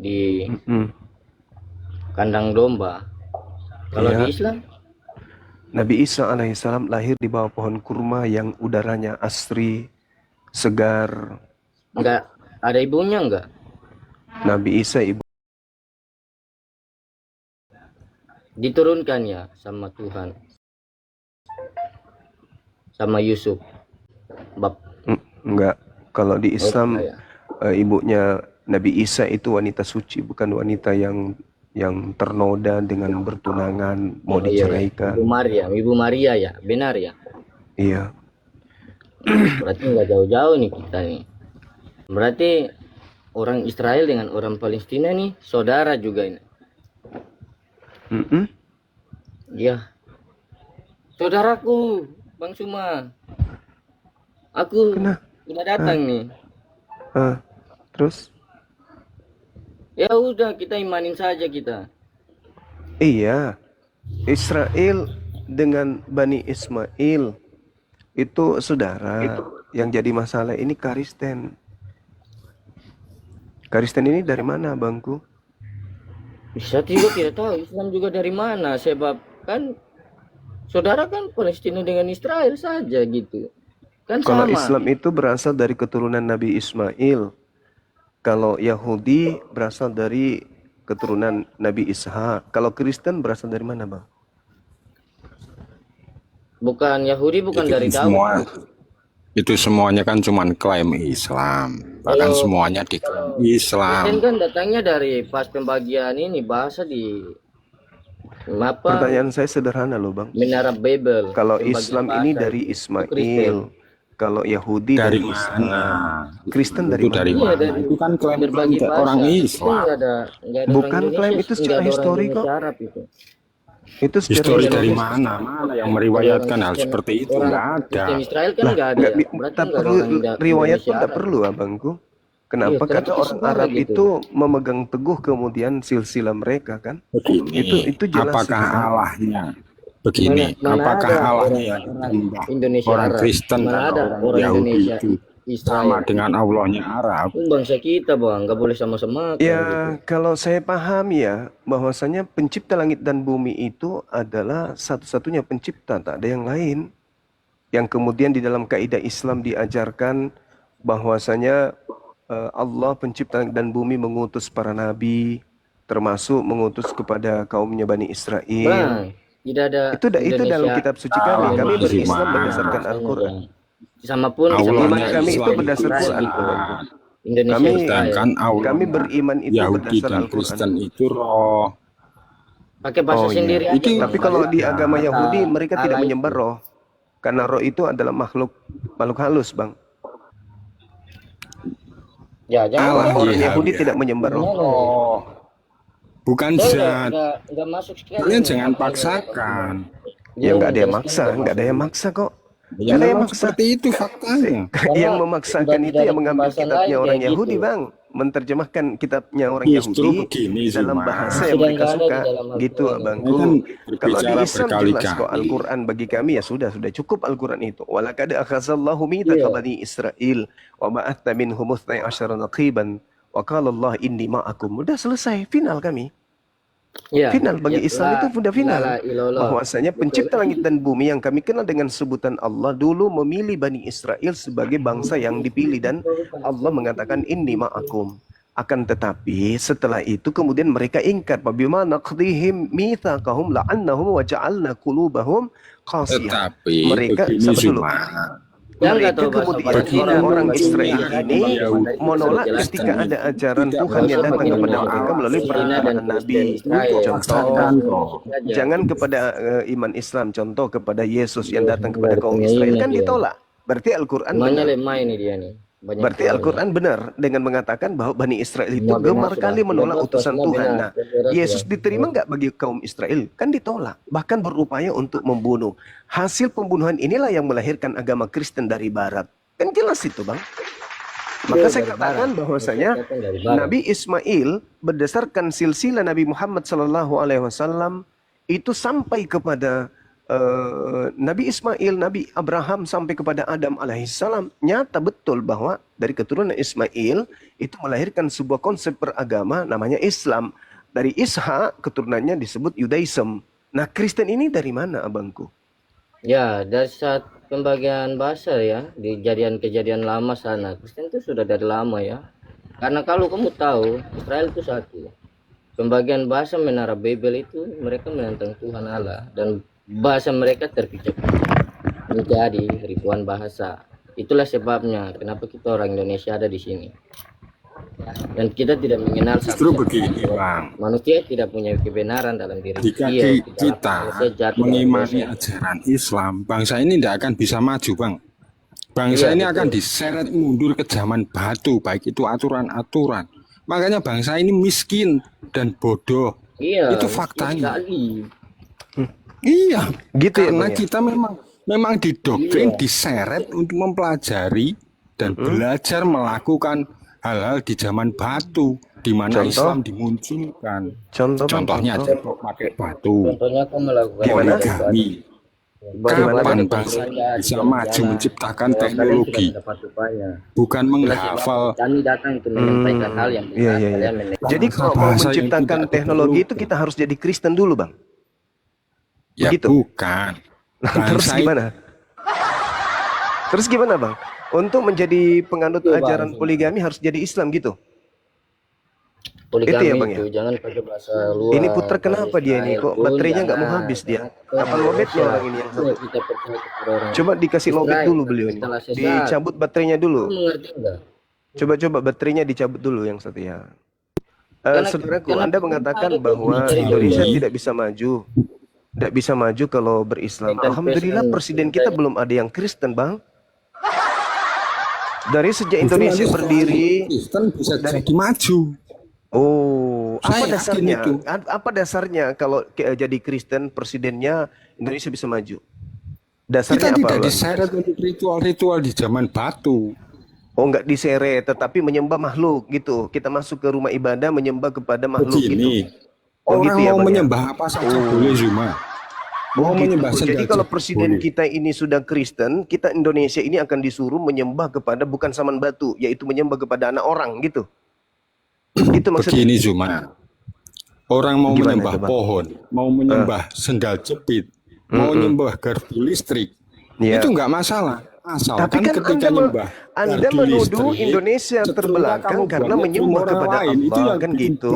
di Mm-mm. kandang domba. Kalau di Iya. Islam Nabi Isa alaihissalam lahir di bawah pohon kurma yang udaranya asri, segar. nggak ada ibunya nggak? Nabi Isa ibu. Diturunkan ya sama Tuhan, sama Yusuf. Bab Enggak. Kalau di oh Islam enggak ya. ibunya Nabi Isa itu wanita suci, bukan wanita yang ternoda dengan bertunangan, mau Oh iya ya. diceraikan. Ibu Maria ya, benar ya. Iya. Berarti nggak jauh-jauh nih kita nih. Berarti orang Israel dengan orang Palestina nih saudara juga ini. Mm-mm. Iya. Saudaraku, Bang Suma. Aku Kena. udah datang nih. Terus? Ya udah kita imanin saja kita. Iya. Israel dengan Bani Ismail itu saudara. Yang jadi masalah ini Kristen. Kristen ini dari mana, Bangku? Bisa juga tidak tahu Islam juga dari mana, sebab kan saudara kan Palestina dengan Israel saja gitu. Kan Kalau sama. Islam itu berasal dari keturunan Nabi Ismail. Kalau Yahudi berasal dari keturunan Nabi Ishak. Kalau Kristen berasal dari mana, Bang? Bukan Yahudi, bukan Itu dari kan Daud. itu semuanya kan cuman klaim Islam. Bahkan Kalau- semuanya diklaim Islam. Kristen kan datangnya dari pas pembagian ini bahasa di apa? Pertanyaan saya sederhana loh, Bang. Menara Babel. Kalau Pembagian Islam bahasa ini itu dari Kristen. Ismail, kalau Yahudi Dari dari mana? Ishak, Kristen dari Itu mana? dari Iya, mana? dari Itu kan klaim berbagi bahasa. orang Itu Islam. nggak ada Bukan orang klaim Indonesia, itu secara nggak ada orang histori kok. Indonesia Arab itu. Itu secara Histori Dari dari historis. mana? Mana yang meriwayatkan hal Kristen- seperti itu? orang Nggak ada. Kristen Israel kan Lah, nggak ada nggak ya. bi- Berarti tak nggak ada perlu orang riwayat pun Indonesia tak Arab. perlu, abangku. Kenapa? Iya, Karena kenapa orang semua Arab gitu? itu memegang teguh kemudian silsilah mereka kan. Begini, Itu jelas apakah itu, Bang. Allahnya? Begini, Mana apakah ada Allahnya orang yang disembah Indonesia orang Arab? Kristen Mana dan ada orang orang Yahudi Indonesia itu Israel? sama dengan Allahnya Arab? Itu bangsa kita bang, nggak boleh sama-sama kan Ya, gitu. kalau saya paham ya, bahwasanya pencipta langit dan bumi itu adalah satu-satunya pencipta, tak ada yang lain. Yang kemudian di dalam kaidah Islam diajarkan bahwasanya Allah pencipta langit dan bumi mengutus para nabi, termasuk mengutus kepada kaumnya Bani Israel. Bang, tidak ada Itu dalam Indonesia. kitab suci kami. Kami Indonesia berislam gimana? berdasarkan Al-Quran. Sama pun Allahnya Iman kami itu Islam berdasar itu Quran, gitu. Bang. Indonesia Kami- Israel. sedangkan Kami Allahnya beriman itu Yahudi berdasar dan Al-Quran. Kristen itu roh. Pakai bahasa Oh, iya. sendiri aja. Itu- Bang. Tapi kalau di agama Kata Yahudi mereka tidak Allah menyembah itu. roh. Karena roh itu adalah makhluk halus, Bang. Ya, jangan Allah Orang iya, Yahudi iya. tidak menyembah roh. Oh, bukan Saya zat. nggak masuk sekali. Kalian nih, jangan apa yang paksakan. Ya nggak ada yang maksa, nggak ada yang maksa kok. Ya Nggak ada yang memang maksa. seperti itu faktanya. Yang memaksakan itu yang mengambil pembahasan kitabnya lain orang kayak Yahudi, gitu. Bang. Menerjemahkan kitabnya orang Justru Yahudi begini, dalam Zuma. bahasa yang Sedang mereka nggak ada suka. di dalam Al-Quran. Gitu, Ini Abangku. kan Kalau di berbicara Islam jelas kok berkali-kali. Al-Quran bagi kami ya sudah cukup Al-Quran itu. Walaqad akhazallahu mitsaqa Iya. bani Israil wa ba'atna minhum 12 naqiban wa qala Allah inni ma'akum. Udah selesai, final kami. Ya, Final bagi Islam itu sudah final. ilallah. Bahwasanya pencipta langit dan bumi yang kami kenal dengan sebutan Allah dulu memilih Bani Israel sebagai bangsa yang dipilih dan Allah mengatakan inni ma'akum. Akan tetapi setelah itu kemudian mereka ingkar, bima naqdihim mitsaqahum la'annahum wa ja'alna qulubahum qasiyah. Tetapi Mereka begini sabar dulu. Zuma. Yang nggak Mereka tahu bahasa kemudian Palestina, orang-orang Bang. Israel Iya, ini Yahudi menolak sudah ketika jelaskan. ada ajaran Tidak Tuhan yang datang bagaimana kepada Allah mereka melalui Palestina para dan nabi. Kristen Israel. Contoh, Paksakan kok. Saja. jangan kepada iman Islam, contoh kepada Yesus yang datang kepada Nggak kaum punya Israel iman kan dia. ditolak. Berarti Al-Quran Imannya benar. lemah ini dia nih. Banyak Berarti kurangnya. Al-Quran benar dengan mengatakan bahwa Bani Israel itu Semua benar gemar sudah. kali menolak Semua utusan benar, Tuhan. benar. Nah, Benar, Yesus sudah. diterima nggak bagi kaum Israel? Kan ditolak. Bahkan berupaya untuk membunuh. Hasil pembunuhan inilah yang melahirkan agama Kristen dari Barat. Kan jelas itu, Bang. Maka saya Dari katakan barat. bahwasanya Datang dari barat. Nabi Ismail berdasarkan silsilah Nabi Muhammad SAW itu sampai kepada Nabi Ismail, Nabi Abraham sampai kepada Adam alaihissalam, nyata betul bahwa dari keturunan Ismail itu melahirkan sebuah konsep beragama namanya Islam. Dari Ishak keturunannya disebut Yudaism. Nah, Kristen ini dari mana, abangku? Ya, dari saat pembagian bahasa ya, di kejadian lama sana, Kristen itu sudah dari lama ya. Karena kalau kamu tahu, Israel itu satu. Pembagian bahasa menara Babel itu mereka menentang Tuhan Allah, dan bahasa mereka terpecah menjadi ribuan bahasa. Itulah sebabnya kenapa kita orang Indonesia ada di sini. Dan kita tidak mengenal Justru satu sama begini, lain. Bang. Manusia tidak punya kebenaran dalam diri Jika dia. kita mengimani ajaran Islam, bangsa ini tidak akan bisa maju, Bang. Bangsa Iya, ini betul. akan diseret mundur ke zaman batu, baik itu aturan-aturan. Makanya bangsa ini miskin dan bodoh. Iya, Itu miskin faktanya. sekali. Iya, Gitu ya, karena Bang, ya? kita memang didoktrin, Iya. diseret untuk mempelajari dan belajar melakukan hal-hal di zaman batu, di mana Contoh? Islam dimunculkan. Contoh, Bang, Contohnya contoh. aja pakai batu, Contohnya aku melakukan Gimana? poligami. Bagaimana? Kapan bangsa ini bisa maju menciptakan teknologi? Bukan menghafal. Kami datang untuk menyampaikan hal yang Iya, iya, iya. kalian mendengar. Jadi kalau mau Bahasa yang menciptakan tidak teknologi itu diperlukan. kita harus jadi Kristen dulu, Bang. Ya Begitu. bukan. Terus Bangsa gimana? Terus gimana, Bang? Untuk menjadi penganut Itu, Bang. ajaran poligami harus jadi Islam gitu. Poligami Itu ya, Bang, ya? itu jangan pakai bahasa luar. Ini puter kenapa dia ini? Kok baterainya nggak mau Jangan. habis dia? Karena Kapan lobetnya orang ini yang itu satu? kita percaya kepada orang. Coba dikasih lobet Israel, dulu beliau ini. setelah sesat. Dicabut baterainya dulu. Kamu mengerti enggak? Coba baterainya dicabut dulu yang satu ya. Saudaraku, karena Anda mengatakan ada bahwa tuh Indonesia ini. tidak bisa maju. Tidak bisa maju kalau berislam. Dan Alhamdulillah presiden kita belum ada yang Kristen, Bang. Dari sejak Indonesia Justru nanti berdiri, Kristen bisa jadi maju. oh, apa Saya yakin dasarnya? itu. Apa dasarnya kalau jadi Kristen presidennya Indonesia bisa maju? Dasarnya Kita apa, tidak Bang? diseret untuk ritual-ritual di zaman batu. Oh, enggak diseret, tetapi menyembah makhluk gitu. Kita masuk ke rumah ibadah menyembah kepada makhluk gitu. Begini, Oh, orang gitu ya, mau Bang, ya? menyembah apa saja boleh Zuma. Mau Gitu. menyembah Jadi sengaja kalau presiden boleh. kita ini sudah Kristen, kita Indonesia ini akan disuruh menyembah kepada bukan saman batu, yaitu menyembah kepada anak orang gitu. Gitu maksudnya. Begini Zuma, orang mau Gimana menyembah itu, Bang? pohon, mau menyembah sendal jepit, mau menyembah gardu listrik, Iya. itu nggak masalah. Tapi Asalkan kan ketika Anda nyembah Anda gardu menuduh listrik, Indonesia setelah terbelakang kamu karena buatnya menyembah orang kepada lain, itu Allah yang kan bikin gitu.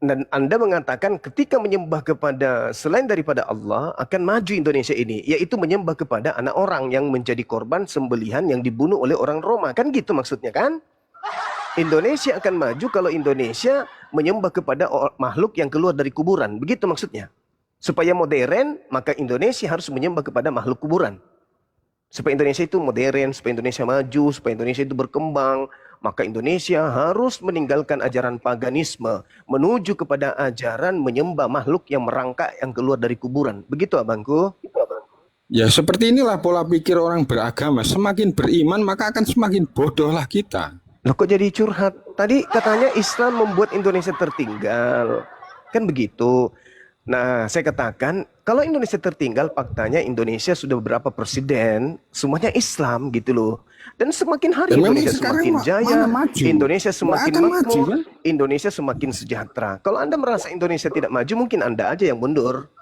Dan Anda mengatakan ketika menyembah kepada selain daripada Allah akan maju Indonesia ini, yaitu menyembah kepada anak orang yang menjadi korban sembelihan yang dibunuh oleh orang Roma. Kan gitu maksudnya kan? Indonesia akan maju kalau Indonesia menyembah kepada makhluk yang keluar dari kuburan. Begitu maksudnya. Supaya modern, maka Indonesia harus menyembah kepada makhluk kuburan. Supaya Indonesia itu modern, supaya Indonesia maju, supaya Indonesia itu berkembang, maka Indonesia harus meninggalkan ajaran paganisme, menuju kepada ajaran menyembah makhluk yang merangkak yang keluar dari kuburan. Begitu, abangku? Ya seperti inilah pola pikir orang beragama. Semakin beriman maka akan semakin bodohlah kita. Loh, kok jadi curhat? Tadi katanya Islam membuat Indonesia tertinggal. Kan begitu. Nah, saya katakan, kalau Indonesia tertinggal, faktanya Indonesia sudah beberapa presiden, semuanya Islam gitu loh. Dan semakin hari Dan memang Indonesia sekarang semakin jaya, mana maju? Indonesia Nggak semakin akan maju, makmur, kan? Indonesia semakin sejahtera. Kalau Anda merasa Indonesia tidak maju, mungkin Anda aja yang mundur.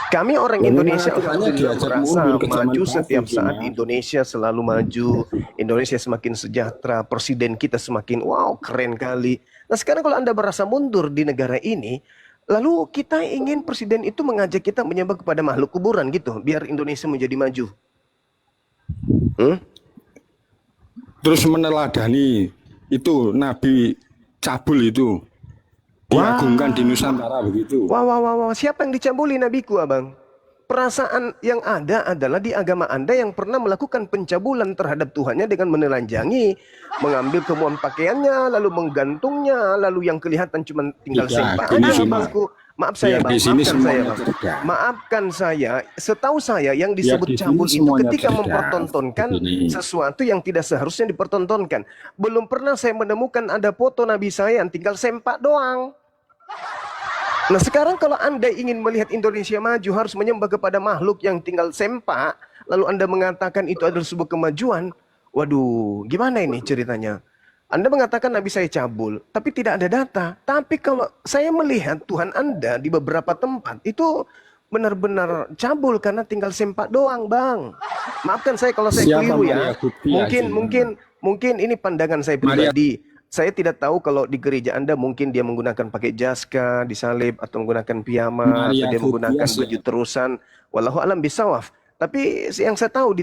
Kami orang Ya, memang Indonesia aturannya alhamdulillah diajak merasa mundur ke zaman maju batu, setiap saat. Zuma. Indonesia selalu maju, Indonesia semakin sejahtera, presiden kita semakin wow keren kali. Nah sekarang kalau Anda merasa mundur di negara ini, lalu kita ingin presiden itu mengajak kita menyembah kepada makhluk kuburan gitu, biar Indonesia menjadi maju. Terus meneladani itu Nabi Cabul itu diagungkan di Nusantara begitu. Wah, siapa yang dicabuli nabiku, abang? Perasaan yang ada adalah di agama Anda yang pernah melakukan pencabulan terhadap Tuhannya dengan menelanjangi, mengambil kemuan pakaiannya, lalu menggantungnya, lalu yang kelihatan cuma tinggal Tidak, sempak gini aja, cuma. abangku. Maaf saya, Biar bang. di sini Maafkan saya, semuanya bang. cerdas. Maafkan saya. Setahu saya yang disebut di sini cabul itu semuanya ketika cerdas. mempertontonkan Begini. sesuatu yang tidak seharusnya dipertontonkan. Belum pernah saya menemukan ada foto Nabi saya yang tinggal sempak doang. Nah sekarang kalau Anda ingin melihat Indonesia maju harus menyembah kepada makhluk yang tinggal sempak, lalu Anda mengatakan itu adalah sebuah kemajuan. Waduh, gimana ini ceritanya? Anda mengatakan Nabi saya cabul, tapi tidak ada data. Tapi kalau saya melihat Tuhan Anda di beberapa tempat itu benar-benar cabul karena tinggal sempak doang, Bang. Maafkan saya kalau saya Siapa keliru Maria ya. Guptia Mungkin Juma? mungkin mungkin ini pandangan saya Maria pribadi. Saya tidak tahu kalau di gereja Anda mungkin dia menggunakan pakai jaska, disalib, atau menggunakan piyama, atau Maria dia Guptia menggunakan baju siapa? terusan. Wallahu alam bisawaf. Tapi yang saya tahu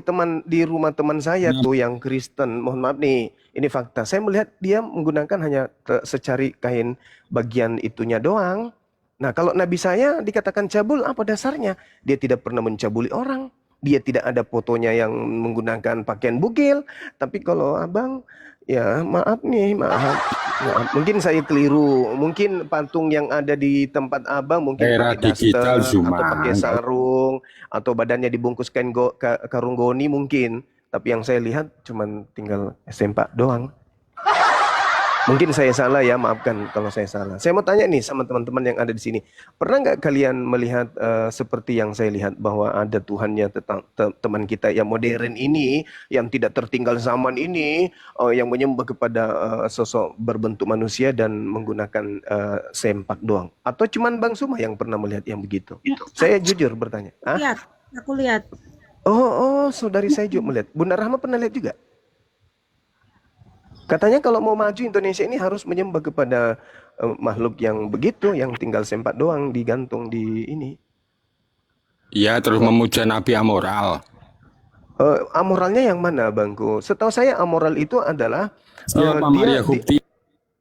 di rumah teman saya Nah, tuh yang Kristen, mohon maaf nih, ini fakta. Saya melihat dia menggunakan hanya secari kain bagian itunya doang. Nah, kalau Nabi saya dikatakan cabul, apa dasarnya? Dia tidak pernah mencabuli orang. Dia tidak ada fotonya yang menggunakan pakaian bugil. Tapi kalau abang, ya maaf nih, maaf. Maaf. Mungkin saya keliru. Mungkin patung yang ada di tempat abang mungkin era pakai digital daster atau Zuma. pakai sarung atau badannya dibungkus kain karung goni mungkin. Tapi yang saya lihat cuman tinggal sempak doang. Mungkin saya salah ya, maafkan kalau saya salah. Saya mau tanya nih sama teman-teman yang ada di sini. Pernah nggak kalian melihat seperti yang saya lihat bahwa ada Tuhannya teman kita yang modern ini, yang tidak tertinggal zaman ini, yang menyembah kepada sosok berbentuk manusia dan menggunakan sempak doang? Atau cuman Bang Suma yang pernah melihat yang begitu? Saya jujur bertanya. Ah? Lihat, aku lihat. Oh, saudari saya juga melihat. Bunda Rahma pernah lihat juga? Katanya kalau mau maju Indonesia ini harus menyembah kepada makhluk yang begitu, yang tinggal sempak doang digantung di ini. Iya, terus memuja Nabi amoral. Amoralnya yang mana, Bangku? Setahu saya amoral itu adalah Siapa Maria Guptia?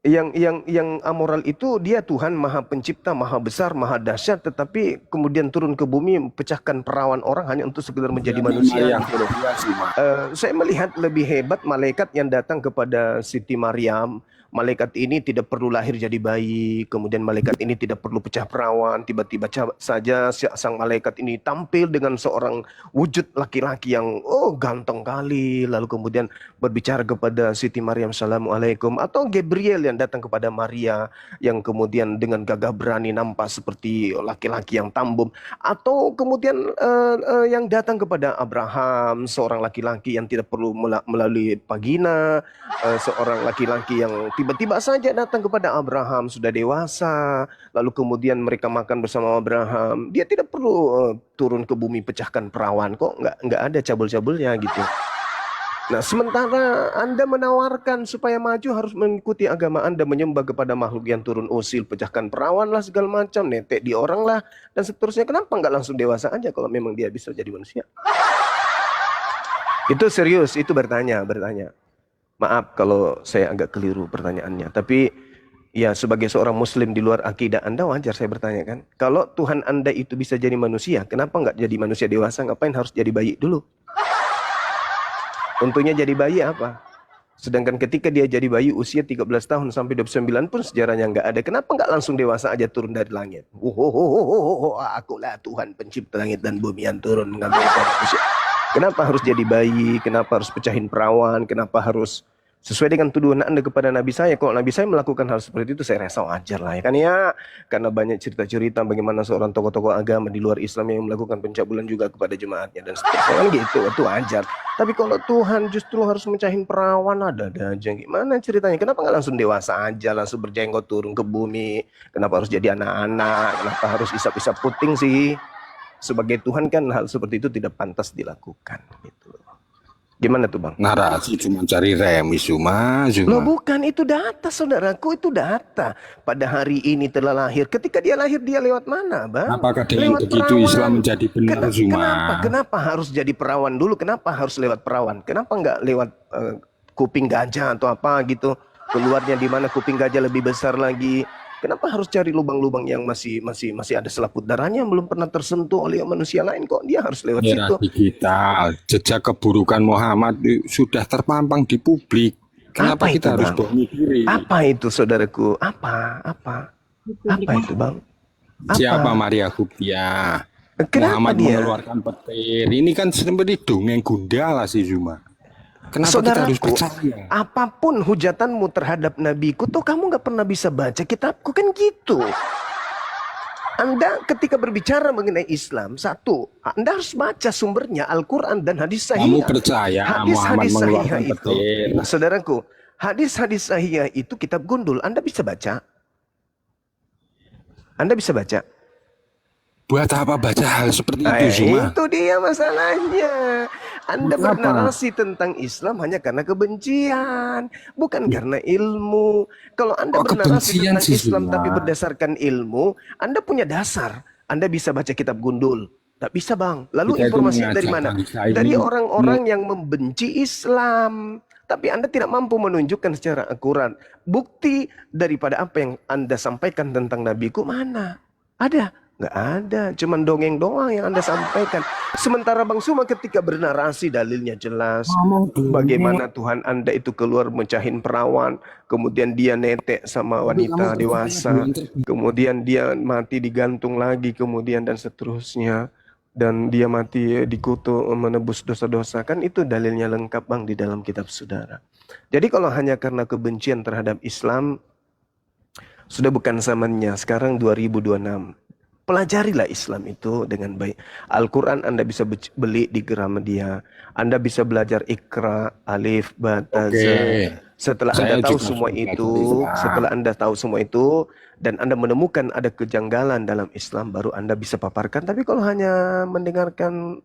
yang amoral itu dia Tuhan Maha Pencipta, Maha Besar, Maha Dahsyat, tetapi kemudian turun ke bumi pecahkan perawan orang hanya untuk sekedar menjadi manusia. Maria Gitu loh. Guptia Zuma. Saya melihat lebih hebat malaikat yang datang kepada Siti Maryam. Malaikat ini tidak perlu lahir jadi bayi, kemudian malaikat ini tidak perlu pecah perawan, tiba-tiba saja sang malaikat ini tampil dengan seorang wujud laki-laki yang ganteng kali, lalu kemudian berbicara kepada Siti Maryam, Assalamualaikum, atau Gabriel yang datang kepada Maria yang kemudian dengan gagah berani nampak seperti laki-laki yang tambun, atau kemudian yang datang kepada Abraham, seorang laki-laki yang tidak perlu melalui vagina, seorang laki-laki yang tiba-tiba saja datang kepada Abraham sudah dewasa, lalu kemudian mereka makan bersama Abraham. Dia tidak perlu turun ke bumi pecahkan perawan, kok nggak ada cabul-cabulnya gitu. Nah, sementara Anda menawarkan supaya maju harus mengikuti agama Anda, menyembah kepada makhluk yang turun usil, pecahkan perawan lah, segala macam, netek di orang lah, dan seterusnya. Kenapa nggak langsung dewasa aja kalau memang dia bisa jadi manusia? Itu serius, itu bertanya. Maaf kalau saya agak keliru pertanyaannya. Tapi ya sebagai seorang muslim di luar akidah Anda wajar saya bertanya kan. Kalau Tuhan Anda itu bisa jadi manusia, kenapa nggak jadi manusia dewasa? Ngapain harus jadi bayi dulu? Untungnya jadi bayi apa? Sedangkan ketika dia jadi bayi usia 13 tahun sampai 29 pun sejarahnya nggak ada. Kenapa nggak langsung dewasa aja turun dari langit? Akulah Tuhan pencipta langit dan bumi yang turun mengambil manusia. Kenapa harus jadi bayi? Kenapa harus pecahin perawan? Kenapa harus sesuai dengan tuduhan Anda kepada Nabi saya? Kalau Nabi saya melakukan hal seperti itu, saya rasa wajar lah ya kan ya. Karena banyak cerita-cerita bagaimana seorang tokoh-tokoh agama di luar Islam yang melakukan pencabulan juga kepada jemaatnya dan seterusnya kan gitu, itu wajar. Tapi kalau Tuhan justru harus mecahin perawan, ada aja. Gimana ceritanya? Kenapa nggak langsung dewasa aja, langsung berjenggot turun ke bumi? Kenapa harus jadi anak-anak? Kenapa harus isap-isap puting sih? Sebagai Tuhan kan hal seperti itu tidak pantas dilakukan gitu. Gimana tuh Bang? Narasi cuma cari remis Zuma. Loh bukan, itu data saudaraku, itu data. Pada hari ini telah lahir. Ketika dia lahir dia lewat mana Bang? Apakah dengan Lewat begitu perawan. Islam menjadi benar Zuma? Kenapa harus jadi perawan dulu? Kenapa harus lewat perawan? Kenapa nggak lewat kuping gajah atau apa gitu? Keluarnya di mana kuping gajah lebih besar lagi? Kenapa harus cari lubang-lubang yang masih ada selaput darahnya yang belum pernah tersentuh oleh manusia lain? Kok dia harus lewat Era situ? digital, jejak keburukan Muhammad sudah terpampang di publik. Kenapa Apa kita itu, harus Bang? bohongi diri? Apa itu saudaraku? Apa itu Bang? Siapa Maria Guptia? Kenapa Muhammad dia? mengeluarkan petir. Ini kan seperti dongeng Gundala sih Zuma. Kenapa kita harus Saudaraku, percaya? apapun hujatanmu terhadap nabiku, tuh kamu nggak pernah bisa baca kitabku kan gitu. Anda ketika berbicara mengenai Islam, satu, Anda harus baca sumbernya Al-Quran dan hadis Kamu sahih. percaya Muhammad Hadis-hadis sahih mengeluarkan itu, petir? saudaraku, hadis-hadis sahih itu kitab gundul. Anda bisa baca. Anda bisa baca. Buat apa baca hal seperti itu, Zuma? Itu dia masalahnya. Anda Buat apa? bernarasi tentang Islam hanya karena kebencian, bukan karena ilmu. Kalau Anda Kok bernarasi kebencian tentang sih, Islam Zuma? tapi berdasarkan ilmu, Anda punya dasar. Anda bisa baca kitab gundul. Tak bisa, Bang. Lalu Kita itu informasinya dari mengajak mana? bangsa Dari ini orang-orang yang membenci Islam. Tapi Anda tidak mampu menunjukkan secara akurat bukti daripada apa yang Anda sampaikan tentang Nabiku mana? Ada? Nggak ada, cuman dongeng doang yang Anda sampaikan. Sementara Bang Suma ketika bernarasi dalilnya jelas. ngomong dulu. Bagaimana Tuhan Anda itu keluar mencahin perawan, kemudian dia netek sama wanita dewasa, kemudian dia mati digantung lagi, kemudian dan seterusnya. Dan dia mati dikutuk menebus dosa-dosa. Kan itu dalilnya lengkap, Bang, di dalam kitab saudara. Jadi kalau hanya karena kebencian terhadap Islam, sudah bukan zamannya. Sekarang 2026. Pelajarilah Islam itu dengan baik. Al-Quran Anda bisa beli di Gramedia. Anda bisa belajar Iqra, Alif, Ba, Ta, Za. Setelah Saya Anda tahu juga semua sudah itu, belajar Islam. setelah Anda tahu semua itu, dan Anda menemukan ada kejanggalan dalam Islam, baru Anda bisa paparkan. Tapi kalau hanya mendengarkan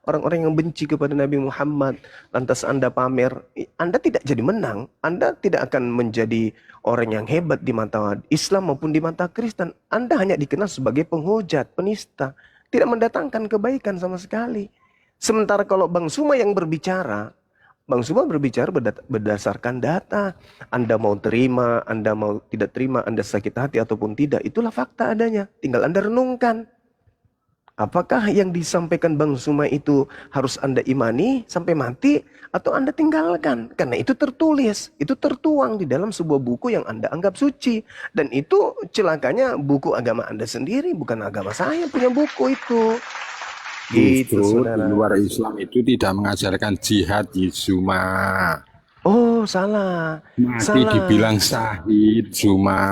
orang-orang yang benci kepada Nabi Muhammad, lantas Anda pamer, Anda tidak jadi menang. Anda tidak akan menjadi orang yang hebat di mata Islam maupun di mata Kristen. Anda hanya dikenal sebagai penghujat, penista. Tidak mendatangkan kebaikan sama sekali. Sementara kalau Bang Suma yang berbicara, Bang Suma berbicara berdasarkan data. Anda mau terima, Anda mau tidak terima, Anda sakit hati ataupun tidak. Itulah fakta adanya. Tinggal Anda renungkan. Apakah yang disampaikan Bang Suma itu harus Anda imani sampai mati atau Anda tinggalkan? Karena itu tertulis, itu tertuang di dalam sebuah buku yang Anda anggap suci. Dan itu celakanya buku agama Anda sendiri, bukan agama saya punya buku itu. Gitu, Justru saudara. di luar Islam itu tidak mengajarkan jihad, Zuma. Oh, salah. Mati Salah. dibilang syahid, Zuma.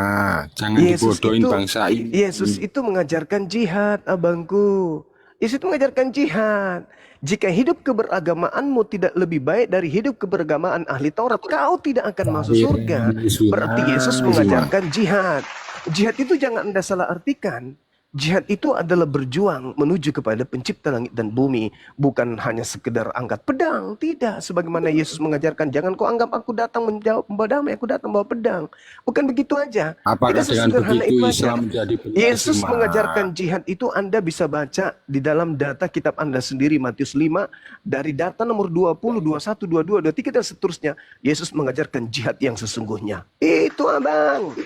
Jangan dibodohin bangsa ini. Yesus itu mengajarkan jihad, abangku. Yesus itu mengajarkan jihad. Jika hidup keberagamaanmu tidak lebih baik dari hidup keberagamaan ahli Taurat, kau tidak akan masuk surga. Berarti Yesus mengajarkan jihad. Jihad itu jangan Anda salah artikan. Jihad itu adalah berjuang menuju kepada pencipta langit dan bumi. Bukan hanya sekedar angkat pedang. Tidak. Sebagaimana Yesus mengajarkan, jangan kau anggap aku datang membawa damai, aku datang membawa pedang. Bukan begitu aja. Apakah Tidak dengan sesederhana begitu itu aja. Islam menjadi benar, Yesus Zuma? mengajarkan jihad itu Anda bisa baca di dalam data kitab Anda sendiri, Matius 5. Dari data nomor 20, 21, 22, 23 dan seterusnya. Yesus mengajarkan jihad yang sesungguhnya. Itu, abang.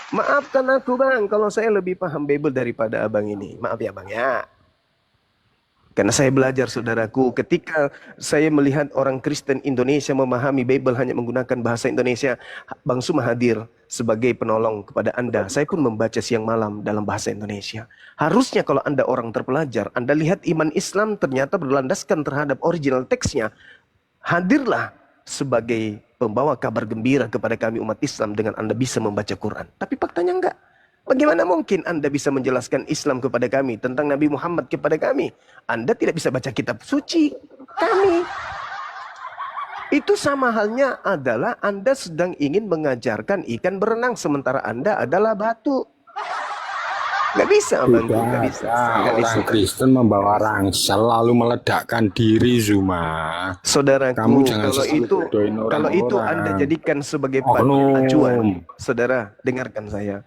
Maafkan aku, Bang, kalau saya lebih paham Bible daripada abang ini. Maaf ya, Bang, ya. Karena saya belajar, saudaraku, ketika saya melihat orang Kristen Indonesia memahami Bible hanya menggunakan bahasa Indonesia, Bang Suma hadir sebagai penolong kepada Anda. Saya pun membaca siang malam dalam bahasa Indonesia. Harusnya kalau Anda orang terpelajar, Anda lihat iman Islam ternyata berlandaskan terhadap original teksnya. Hadirlah sebagai pembawa kabar gembira kepada kami umat Islam dengan Anda bisa membaca Quran. Tapi faktanya enggak. Bagaimana mungkin Anda bisa menjelaskan Islam kepada kami, tentang Nabi Muhammad kepada kami? Anda tidak bisa baca kitab suci kami. Itu sama halnya adalah Anda sedang ingin mengajarkan ikan berenang sementara Anda adalah batu. Nggak bisa, Bang. Nggak bisa. Nggak bisa. Orang Kristen membawa rangsel lalu meledakkan diri, Zuma. Saudaraku, Kamu jangan kalau selalu itu bodohin kalau itu orang-orang. Anda jadikan sebagai Oknum. acuan, saudara, dengarkan saya.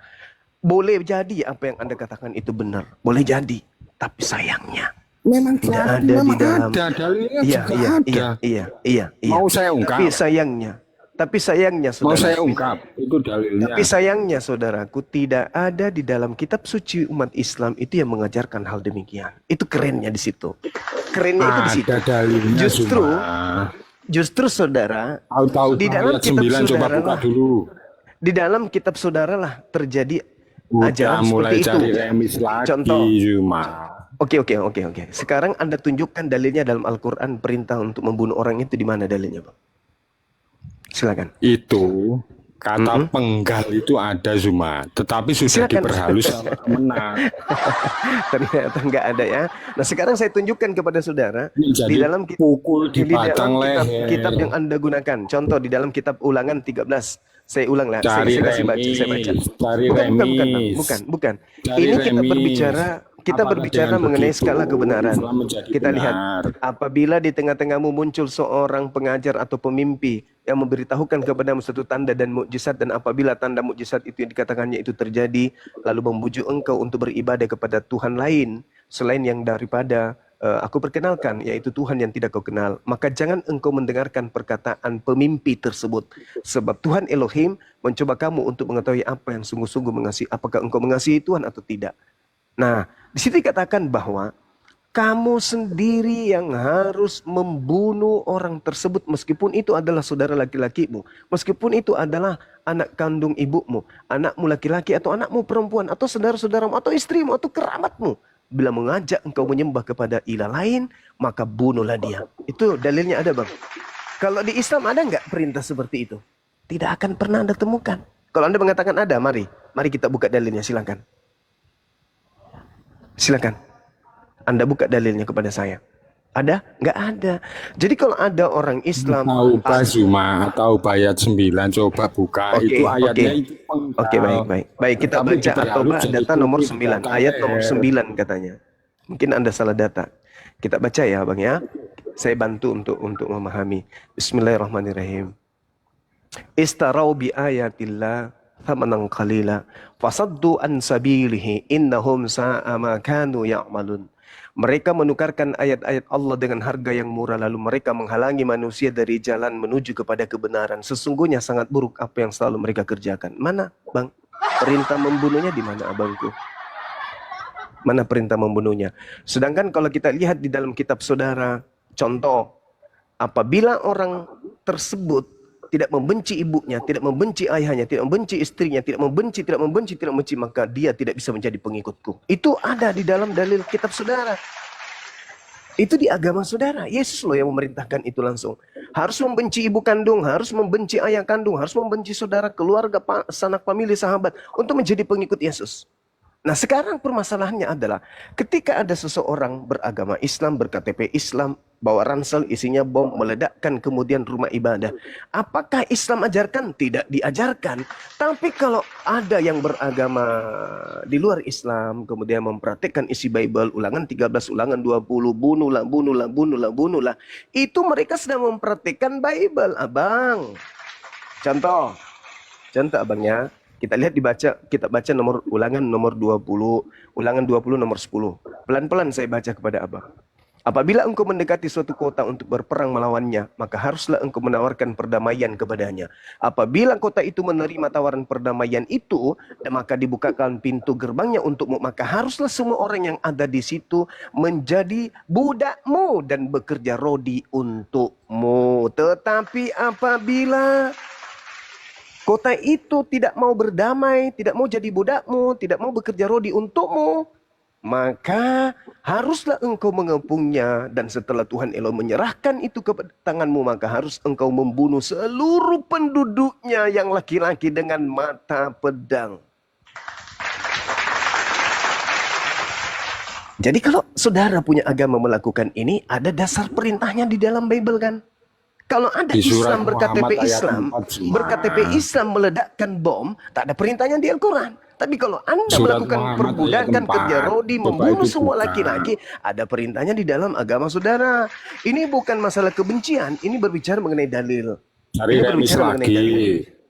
Boleh jadi apa yang Anda katakan itu benar, boleh jadi, tapi sayangnya Memang tidak ada di memang dalam. ada, dalilnya Iya, juga iya, ada. iya. Mau saya ungkap? Tapi sayangnya, Mau saudara. saya ungkap, itu dalilnya. Tapi sayangnya, saudaraku, tidak ada di dalam kitab suci umat Islam itu yang mengajarkan hal demikian. Itu kerennya di situ. Kerennya itu di situ. Ada dalilnya, Justru, Zuma. justru saudara, Tahu-tahu di dalam ayat kitab 9 coba saudara buka lah. dulu. Di dalam kitab saudara lah terjadi Udah ajaran mulai seperti cari itu. remis lagi, Contoh. Zuma. Oke. Sekarang Anda tunjukkan dalilnya dalam Al-Quran perintah untuk membunuh orang itu di mana dalilnya, Bang? Silakan. Itu Kata penggal itu ada Zuma, tetapi sudah Silakan. diperhalus sama menang. Ternyata nggak ada ya. Nah sekarang saya tunjukkan kepada saudara Ini di jadi dalam pukul di di batang dalam kitab leher. yang Anda gunakan. Contoh di dalam kitab Ulangan 13. Saya ulang lah. Cari Saya kasih baca. Saya baca. remis, cari Bukan, Bang. remis, Bukan. cari Ini kita remis. Apakah berbicara dengan mengenai begitu skala kebenaran. Islam menjadi Kita lihat, benar? apabila di tengah-tengahmu muncul seorang pengajar atau pemimpi yang memberitahukan kepadamu satu tanda dan mukjizat, dan apabila tanda mukjizat itu yang dikatakannya itu terjadi, lalu membujuk engkau untuk beribadah kepada Tuhan lain selain yang daripada aku perkenalkan, yaitu Tuhan yang tidak kau kenal, maka jangan engkau mendengarkan perkataan pemimpi tersebut, sebab Tuhan Elohim mencoba kamu untuk mengetahui apa yang sungguh-sungguh mengasihi, apakah engkau mengasihi Tuhan atau tidak. Nah, di situ dikatakan bahwa kamu sendiri yang harus membunuh orang tersebut, meskipun itu adalah saudara laki-lakimu, meskipun itu adalah anak kandung ibumu, anakmu laki-laki atau anakmu perempuan, atau saudara-saudaramu, atau istrimu, atau kerabatmu. Bila mengajak engkau menyembah kepada ilah lain, maka bunuhlah dia. Itu dalilnya ada, Bang. Kalau di Islam ada nggak perintah seperti itu? Tidak akan pernah Anda temukan. Kalau Anda mengatakan ada, mari kita buka dalilnya, silakan. Silakan. Anda buka dalilnya kepada saya. Ada? Nggak ada. Jadi kalau ada orang Islam... Taubah Zuma atau ayat 9, coba buka. Itu ayatnya itu penggal. Oke, baik. Kita Tapi baca At-Taubah diperhalus data jadi nomor putih 9. di batang Ayat nomor leher. 9 katanya. Mungkin Anda salah data. Kita baca ya, Bang ya. Saya bantu untuk memahami. Bismillahirrahmanirrahim. Istarau bi ayatillah thamanan qalila fasaddu an sabilihi innahum sa'a ma kanu ya'malun. Mereka menukarkan ayat-ayat Allah dengan harga yang murah, lalu mereka menghalangi manusia dari jalan menuju kepada kebenaran. Sesungguhnya sangat buruk apa yang selalu mereka kerjakan. Mana, Bang? Perintah membunuhnya di mana, abangku? Mana perintah membunuhnya? Sedangkan kalau kita lihat di dalam kitab saudara, contoh, apabila orang tersebut tidak membenci ibunya, tidak membenci ayahnya, tidak membenci istrinya, tidak membenci, maka dia tidak bisa menjadi pengikutku. Itu ada di dalam dalil kitab saudara. Itu di agama saudara. Yesus loh yang memerintahkan itu langsung. Harus membenci ibu kandung, harus membenci ayah kandung, harus membenci saudara, keluarga, sanak famili, sahabat, untuk menjadi pengikut Yesus. Nah sekarang permasalahannya adalah ketika ada seseorang beragama Islam, berKTP Islam, bawa ransel isinya bom, meledakkan kemudian rumah ibadah. Apakah Islam ajarkan? Tidak diajarkan. Tapi kalau ada yang beragama di luar Islam, kemudian mempraktikkan isi Bible, ulangan 13, ulangan 20, bunuhlah. Itu mereka sedang mempraktikkan Bible, abang. Contoh abangnya. Kita lihat kita baca nomor ulangan nomor 20, ulangan 20 nomor 10. Pelan-pelan saya baca kepada abang. Apabila engkau mendekati suatu kota untuk berperang melawannya, maka haruslah engkau menawarkan perdamaian kepadanya. Apabila kota itu menerima tawaran perdamaian itu, maka dibukakan pintu gerbangnya untukmu, maka haruslah semua orang yang ada di situ menjadi budakmu dan bekerja rodi untukmu. Tetapi apabila kota itu tidak mau berdamai, tidak mau jadi budakmu, tidak mau bekerja rodi untukmu, maka haruslah engkau mengepungnya. Dan setelah Tuhan Elohim menyerahkan itu ke tanganmu, maka harus engkau membunuh seluruh penduduknya yang laki-laki dengan mata pedang. Jadi kalau saudara punya agama melakukan ini, ada dasar perintahnya di dalam Bible kan? Kalau ada Di surat Islam Muhammad ayat 4, berKTP Islam meledakkan bom, tak ada perintahnya di Al-Quran. Tapi kalau Anda Surat melakukan Muhammad perbudakan, ayat 4, kerja rodi, coba membunuh itu semua buka. laki-laki, ada perintahnya di dalam agama saudara. Ini bukan masalah kebencian, ini berbicara mengenai dalil. Cari Ini remis berbicara mengenai dalil. lagi.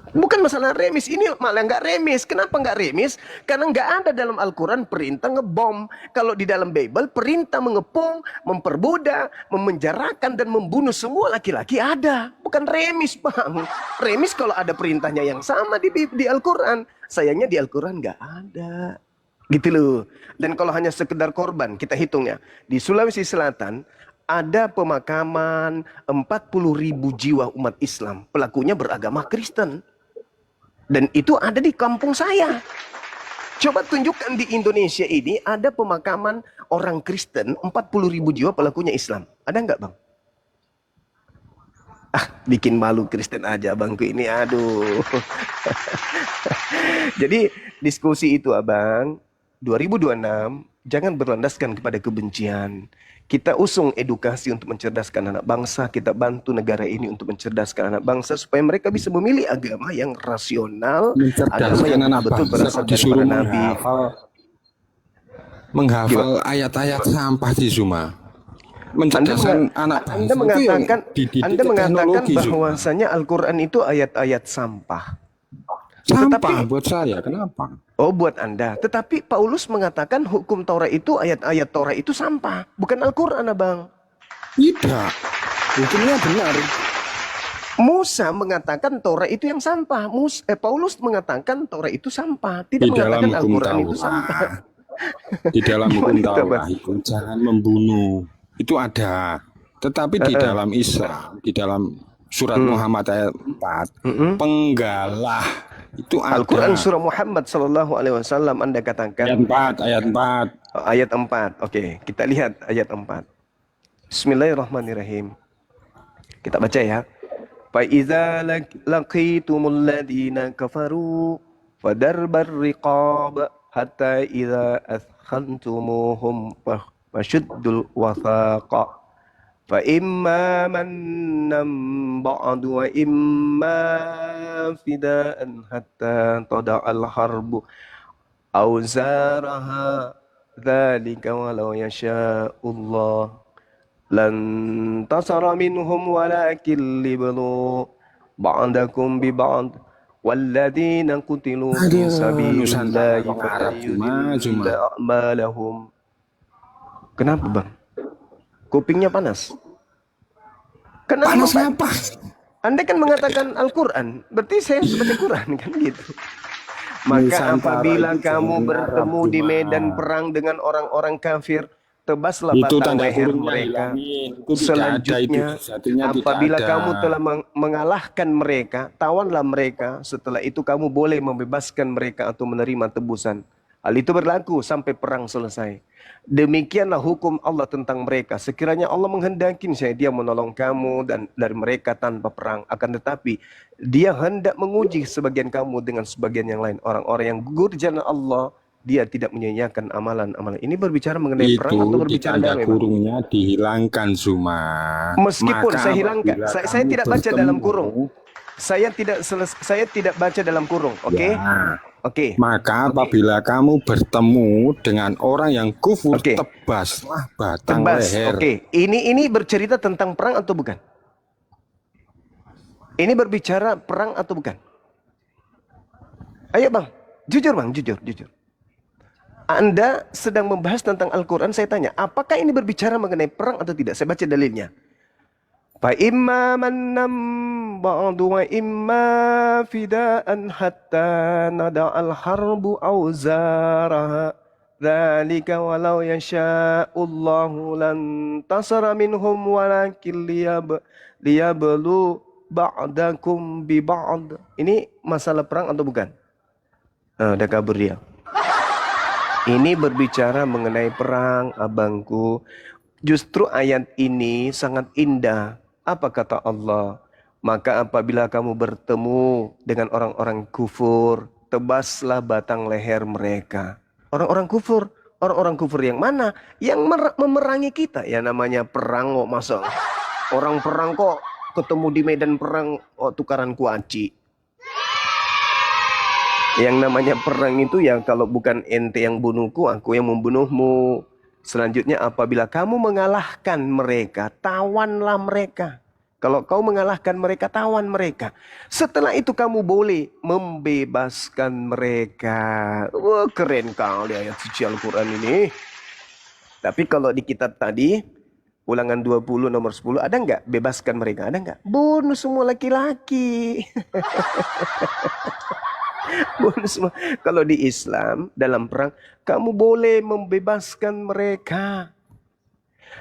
Bukan masalah remis, ini malah nggak remis. Kenapa nggak remis? Karena nggak ada dalam Al-Quran perintah ngebom. Kalau di dalam Bible perintah mengepung, memperbudak, memenjarakan dan membunuh semua laki-laki ada. Bukan remis, Bang. Remis kalau ada perintahnya yang sama di Al-Quran. Sayangnya di Al-Quran nggak ada. Gitu loh. Dan kalau hanya sekedar korban, kita hitungnya. Di Sulawesi Selatan ada pemakaman 40.000 jiwa umat Islam. Pelakunya beragama Kristen. Dan itu ada di kampung saya. Coba tunjukkan di Indonesia ini ada pemakaman orang Kristen 40.000 jiwa pelakunya Islam. Ada nggak, Bang? Bikin malu Kristen aja abangku ini, aduh. Jadi diskusi itu abang, 2026 jangan berlandaskan kepada kebencian. Kita usung edukasi untuk mencerdaskan anak bangsa, kita bantu negara ini untuk mencerdaskan anak bangsa supaya mereka bisa memilih agama yang rasional, agama Mencerdaskan yang anak betul bangsa berasal kok disuruh daripada Nabi. menghafal ayat-ayat sampah di Zuma. Mencerdaskan anak Anda bangsa itu yang dididik Anda ke mengatakan teknologi Zuma. bahwasanya Al-Quran itu ayat-ayat sampah. Sampah buat saya, kenapa? Oh, buat Anda. Tetapi Paulus mengatakan hukum Taurat itu, ayat-ayat Taurat itu sampah, bukan Al-Quran, abang. Tidak, hukumnya benar. Musa mengatakan Taurat itu yang sampah. Paulus mengatakan Taurat itu sampah, tidak Di dalam mengatakan hukum Al-Quran itu sampah. Taurat, di dalam hukum Gimana itu, Bang? Taurat itu jangan membunuh, itu ada. Tetapi di dalam Islam, di dalam surat Muhammad ayat 4, penggalah itu ada. Al-Quran surah Muhammad sallallahu alaihi wasallam Anda katakan Ayat 4. ayat 4. Oke, kita lihat ayat 4. Bismillahirrahmanirrahim. Kita baca ya. Fa iza laqitumul ladina kafaru fadarbar riqab hatta iza athkhantumuhum fashuddul wathaqa fa imma mannam ba'du wa imma fidaan hatta tada'al harbu awzaraha dzalika walau yasha'ullah lan tasara minhum walakin liblu ba'dakum bi ba'd walladzina qutilu fi sabilillahi falyudhillu a'malahum. Kenapa, Bang? Kupingnya panas. Kenapa? Panas apa? Anda kan mengatakan Al-Quran, berarti saya harus baca Quran kan gitu. Maka apabila kamu bertemu di medan perang dengan orang-orang kafir, tebaslah Itu batang tanda leher kurungnya mereka. hilangin. Itu tidak ada, Selanjutnya, itu satunya apabila tidak ada. kamu telah mengalahkan mereka, tawanlah mereka. Setelah itu kamu boleh membebaskan mereka atau menerima tebusan. Hal itu berlaku sampai perang selesai. Demikianlah hukum Allah tentang mereka. Sekiranya Allah menghendaki, saya dia menolong kamu dan dari mereka tanpa perang. Akan tetapi dia hendak menguji sebagian kamu dengan sebagian yang lain. Orang-orang yang gugur di jalan Allah, dia tidak menyia-nyiakan amalan-amalan. Ini berbicara mengenai perang atau Itu di berbicara tanda damai, Bang? kurungnya dihilangkan Zuma. Meskipun Maka saya hilangkan, apabila saya kamu tidak baca dalam bertemu, kurung. Saya tidak baca dalam kurung, oke? ya, Oke. maka apabila kamu bertemu dengan orang yang kufur, Oke. tebaslah batang Tebas. leher. Oke. Ini bercerita tentang perang atau bukan? Ini berbicara perang atau bukan? Ayo, Bang. Jujur, Bang, jujur. Anda sedang membahas tentang Al-Quran, saya tanya, apakah ini berbicara mengenai perang atau tidak? Saya baca dalilnya. Fa imma mannam ba'du wa imma fidaan hatta nada'al harbu awzaraha dzalika walau yasha'ullahu lan tasara minhum walakin liyablu ba'dakum bi ba'd. Ini masalah perang atau bukan? Udah kabur dia. Ini berbicara mengenai perang, abangku. Justru ayat ini sangat indah. Apa kata Allah? Maka apabila kamu bertemu dengan orang-orang kufur, tebaslah batang leher mereka. Orang-orang kufur yang mana? Yang memerangi kita. Ya namanya perang kok, masa orang perang kok ketemu di medan perang tukaran kuaci. Yang namanya perang itu ya kalau bukan ente yang bunuhku, aku yang membunuhmu. Selanjutnya apabila kamu mengalahkan mereka, tawanlah mereka. Kalau kau mengalahkan mereka, tawan mereka. Setelah itu kamu boleh membebaskan mereka. Wah, keren kali ayat suci Al-Quran ini. Tapi kalau di kitab tadi, ulangan 20 nomor 10, ada nggak bebaskan mereka? Ada nggak? Bunuh semua laki-laki. Bunuh semua. Kalau di Islam, dalam perang, kamu boleh membebaskan mereka.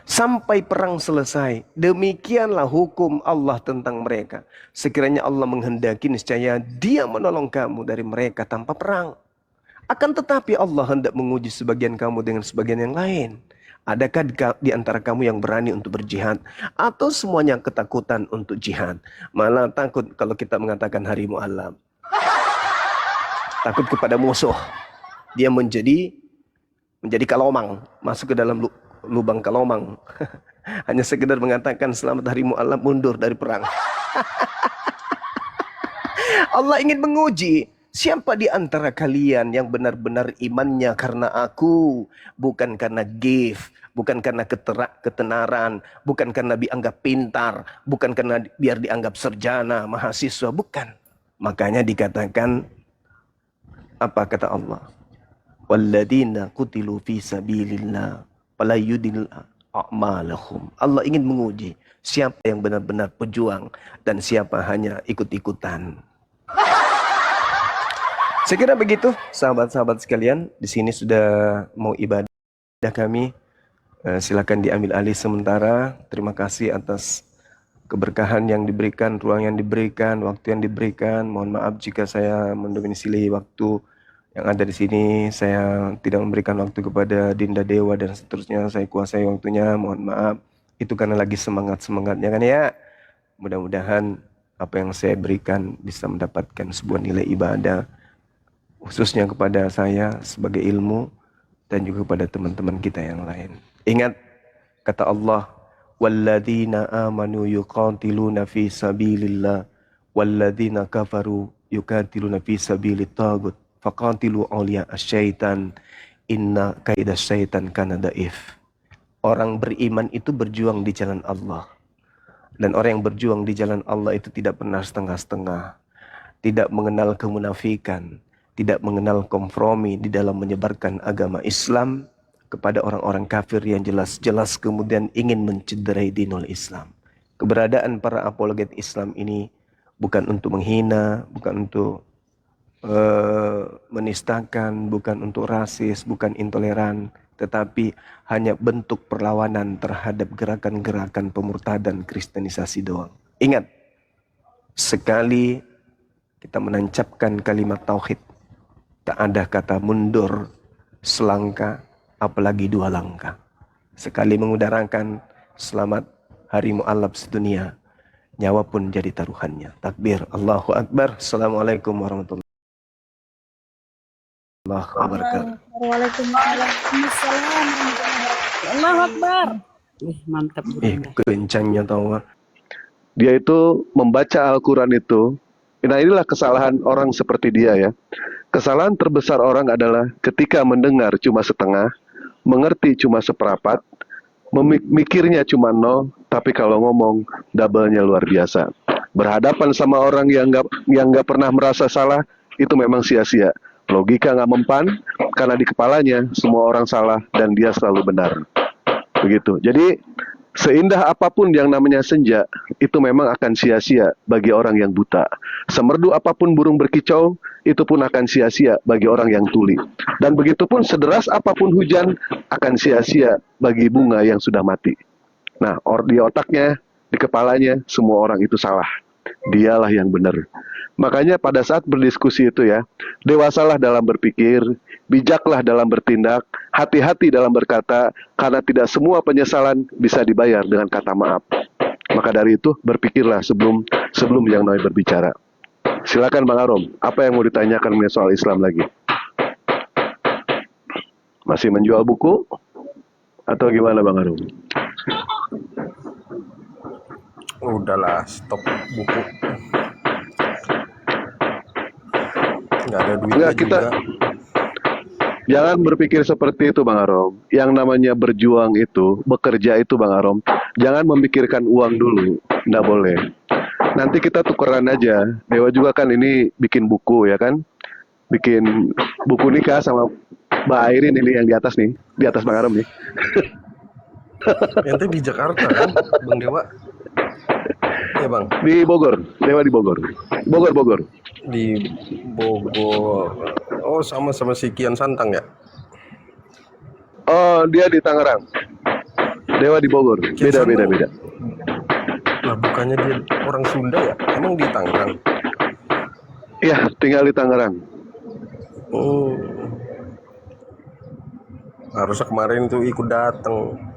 Sampai perang selesai. Demikianlah hukum Allah tentang mereka. Sekiranya Allah menghendaki, niscaya dia menolong kamu dari mereka tanpa perang. Akan tetapi Allah hendak menguji sebagian kamu dengan sebagian yang lain. Adakah di antara kamu yang berani untuk berjihad? Atau semuanya ketakutan untuk jihad? Malah takut kalau kita mengatakan hari mu'alam. Takut kepada musuh. Dia menjadi kalomang. Masuk ke dalam lubang kalomang. Hanya sekedar mengatakan selamat hari mu'alam, mundur dari perang. Allah ingin menguji. Siapa di antara kalian yang benar-benar imannya karena aku, bukan karena gift, bukan karena ketenaran, bukan karena dianggap pintar, bukan karena biar dianggap sarjana, mahasiswa, bukan. Makanya dikatakan, apa kata Allah? Walladzina qutilu fi sabilillah fala yudil a'malahum. Allah ingin menguji siapa yang benar-benar pejuang dan siapa hanya ikut-ikutan. Saya kira begitu, sahabat-sahabat sekalian. Di sini sudah mau ibadah kami. Silakan diambil alih sementara. Terima kasih atas keberkahan yang diberikan, ruang yang diberikan, waktu yang diberikan. Mohon maaf jika saya mendominisi waktu yang ada di sini. Saya tidak memberikan waktu kepada Dinda Dewa dan seterusnya. Saya kuasai waktunya. Mohon maaf. Itu karena lagi semangat-semangatnya kan ya. Mudah-mudahan apa yang saya berikan bisa mendapatkan sebuah nilai ibadah, khususnya kepada saya sebagai ilmu dan juga kepada teman-teman kita yang lain. Ingat kata Allah, walladzina amanu yuqatiluna fi sabilillah walladzina kafaru yuqatiluna fi sabilit tagut faqatilu awliya asyaitan inna kaidas syaitan kana daif. Orang beriman itu berjuang di jalan Allah. Dan orang yang berjuang di jalan Allah itu tidak pernah setengah-setengah, tidak mengenal kemunafikan, tidak mengenal kompromi di dalam menyebarkan agama Islam kepada orang-orang kafir yang jelas-jelas kemudian ingin mencederai dinul Islam. Keberadaan para apologet Islam ini bukan untuk menghina, bukan untuk menistakan, bukan untuk rasis, bukan intoleran, tetapi hanya bentuk perlawanan terhadap gerakan-gerakan pemurtadan kristenisasi doang. Ingat, sekali kita menancapkan kalimat tauhid, tak ada kata mundur selangkah, apalagi 2 langkah. Sekali mengudarakan selamat hari mu'alab sedunia, nyawa pun jadi taruhannya. Takbir, Allahu Akbar. Assalamualaikum warahmatullahi wabarakatuh. Waalaikumsalam. Allahu Akbar. Mantap. Kencangnya tahu. Dia itu membaca Al-Quran itu. Nah, inilah kesalahan orang seperti dia ya. Kesalahan terbesar orang adalah ketika mendengar cuma setengah, mengerti cuma seperempat, mikirnya cuma 0, tapi kalau ngomong double-nya luar biasa. Berhadapan sama orang yang nggak pernah merasa salah, itu memang sia-sia. Logika nggak mempan, karena di kepalanya semua orang salah dan dia selalu benar. Begitu. Jadi seindah apapun yang namanya senja, itu memang akan sia-sia bagi orang yang buta. Semerdu apapun burung berkicau, itu pun akan sia-sia bagi orang yang tuli. Dan begitupun sederas apapun hujan, akan sia-sia bagi bunga yang sudah mati. Nah, di otaknya, di kepalanya, semua orang itu salah. Dialah yang benar. Makanya pada saat berdiskusi itu ya, dewasalah dalam berpikir, bijaklah dalam bertindak, hati-hati dalam berkata, karena tidak semua penyesalan bisa dibayar dengan kata maaf. Maka dari itu berpikirlah sebelum yang namanya berbicara. Silakan Bang Arom, apa yang mau ditanyakan mengenai soal Islam lagi? Masih menjual buku? Atau gimana Bang Arom? Udahlah, stop buku. Nggak ada duitnya juga. Jangan berpikir seperti itu Bang Arom. Yang namanya berjuang itu, bekerja itu Bang Arom, jangan memikirkan uang dulu. Nggak boleh. Nanti kita tukeran aja. Dewa juga kan ini bikin buku ya kan. Bikin buku nikah sama Mbak Airin ini yang di atas nih. Di atas Bang Arom nih. Ente di Jakarta kan, Bang Dewa? Iya Bang. Di Bogor. Dewa di Bogor. Bogor. Di Bogor. Oh, sama si Kian Santang ya? Oh, dia di Tangerang. Dewa di Bogor. Beda. Lah bukannya dia orang Sunda ya? Emang di Tangerang? Iya, tinggal di Tangerang. Oh. Harusnya kemarin tuh ikut datang.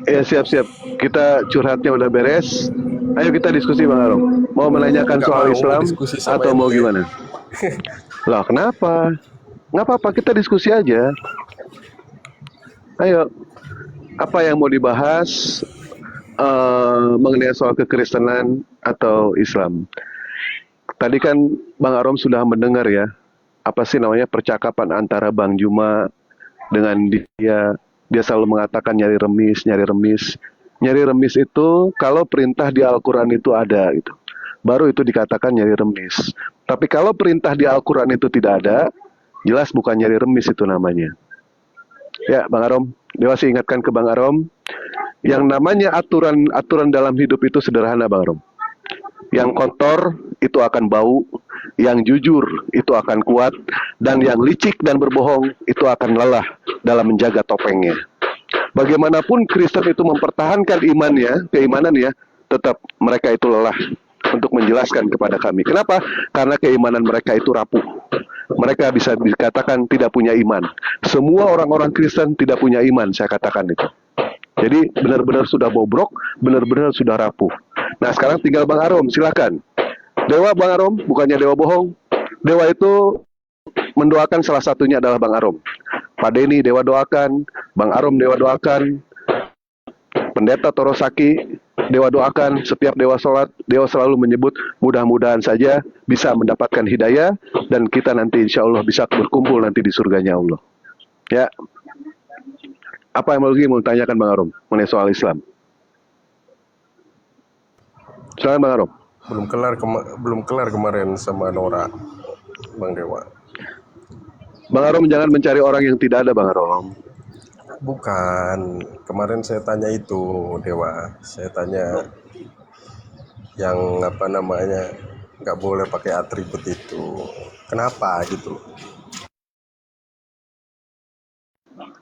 Ya, siap-siap. Kita curhatnya udah beres. Ayo kita diskusi Bang Arom. Mau menanyakan Nggak soal mau Islam diskusi sama atau mau ente. gimana? Lah, kenapa? Nggak apa-apa, kita diskusi aja. Ayo, apa yang mau dibahas mengenai soal kekristenan atau Islam? Tadi kan Bang Arom sudah mendengar ya, apa sih namanya percakapan antara Bang Juma dengan dia. Dia selalu mengatakan nyari remis, nyari remis. Nyari remis itu kalau perintah di Al-Quran itu ada gitu. Baru itu dikatakan nyari remis. Tapi kalau perintah di Al-Quran itu tidak ada, jelas bukan nyari remis itu namanya. Ya, Bang Arom, Dewa sih ingatkan ke Bang Arom, yang namanya aturan dalam hidup itu sederhana, Bang Arom. Yang kotor itu akan bau, yang jujur itu akan kuat, dan yang licik dan berbohong itu akan lelah dalam menjaga topengnya. Bagaimanapun Kristen itu mempertahankan imannya, keimanannya, tetap mereka itu lelah untuk menjelaskan kepada kami. Kenapa? Karena keimanan mereka itu rapuh. Mereka bisa dikatakan tidak punya iman. Semua orang-orang Kristen tidak punya iman, saya katakan itu. Jadi benar-benar sudah bobrok, benar-benar sudah rapuh. Nah sekarang tinggal Bang Arom, silakan. Dewa Bang Arom, bukannya dewa bohong. Dewa itu mendoakan salah satunya adalah Bang Arom. Pak Denny Dewa doakan, Bang Arom Dewa doakan, Pendeta Torosaki Dewa doakan, setiap Dewa sholat, Dewa selalu menyebut mudah-mudahan saja bisa mendapatkan hidayah dan kita nanti insya Allah bisa berkumpul nanti di surganya Allah. Ya, apa yang lagi mau tanyakan Bang Arom mengenai soal Islam? Silakan Bang Arom. Belum kelar kemarin sama Nora, Bang Dewa. Bang Arom jangan mencari orang yang tidak ada Bang Arom. Bukan, kemarin saya tanya itu Dewa. Saya tanya yang apa namanya nggak boleh pakai atribut itu. Kenapa gitu?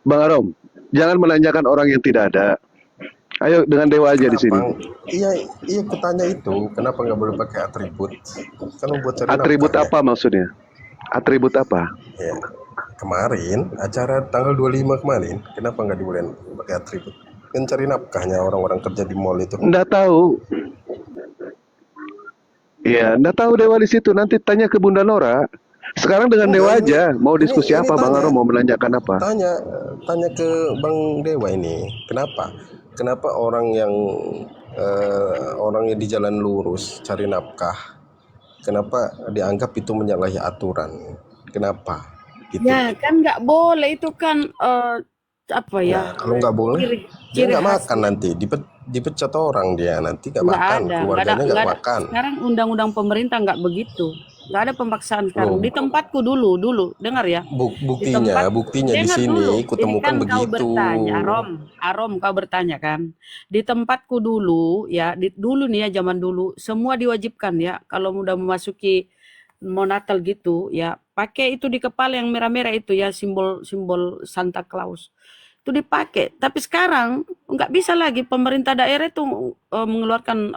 Bang Arom, jangan menanyakan orang yang tidak ada. Ayo dengan Dewa aja di sini. Iya, kutanya itu, kenapa nggak boleh pakai atribut? Kan buat cari Atribut nafkah, apa maksudnya? Atribut apa? ya. Kemarin acara tanggal 25 kemarin, kenapa nggak dibolehin pakai atribut? Kan cari nafkahnya orang-orang kerja di mall itu. Nggak tahu. Iya, nggak tahu Dewa di situ. Nanti tanya ke Bunda Nora. Sekarang dengan Dewa aja. Mau diskusi apa Bang Arom? Mau menanyakan apa? Tanya ke Bang Dewa ini, kenapa orang yang di jalan lurus cari nafkah, kenapa dianggap itu menyalahi aturan? Kenapa? Gitu. Ya kan nggak boleh itu kan apa ya? Nah, kalau nggak boleh, dia nggak makan nanti, dipecat orang dia nanti nggak makan, keluarganya nggak makan. Sekarang undang-undang pemerintah nggak begitu, nggak ada pemaksaan sekarang. Di tempatku dulu, dengar ya. Buktinya di sini, kutemukan kan begitu. Kau bertanya, Arom, kau bertanya kan. Di tempatku dulu, ya, dulu nih ya zaman dulu, semua diwajibkan ya. Kalau udah memasuki mau Natal gitu, ya, pakai itu di kepala yang merah-merah itu ya, simbol Santa Claus. Itu dipakai. Tapi sekarang nggak bisa lagi, pemerintah daerah itu mengeluarkan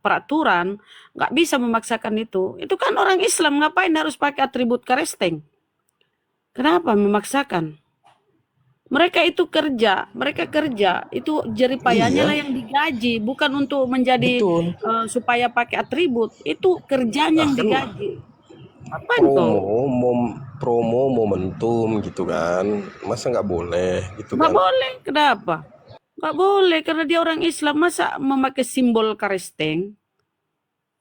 peraturan, nggak bisa memaksakan itu. Itu kan orang Islam, ngapain harus pakai atribut karesteng? Kenapa memaksakan? Mereka kerja, itu jeripayanya lah yang digaji, bukan untuk menjadi supaya pakai atribut. Itu kerjanya yang digaji. Apa promo momentum gitu kan, masa nggak boleh gitu kan? Nggak boleh, kenapa? Nggak boleh karena dia orang Islam, masa memakai simbol karesteng?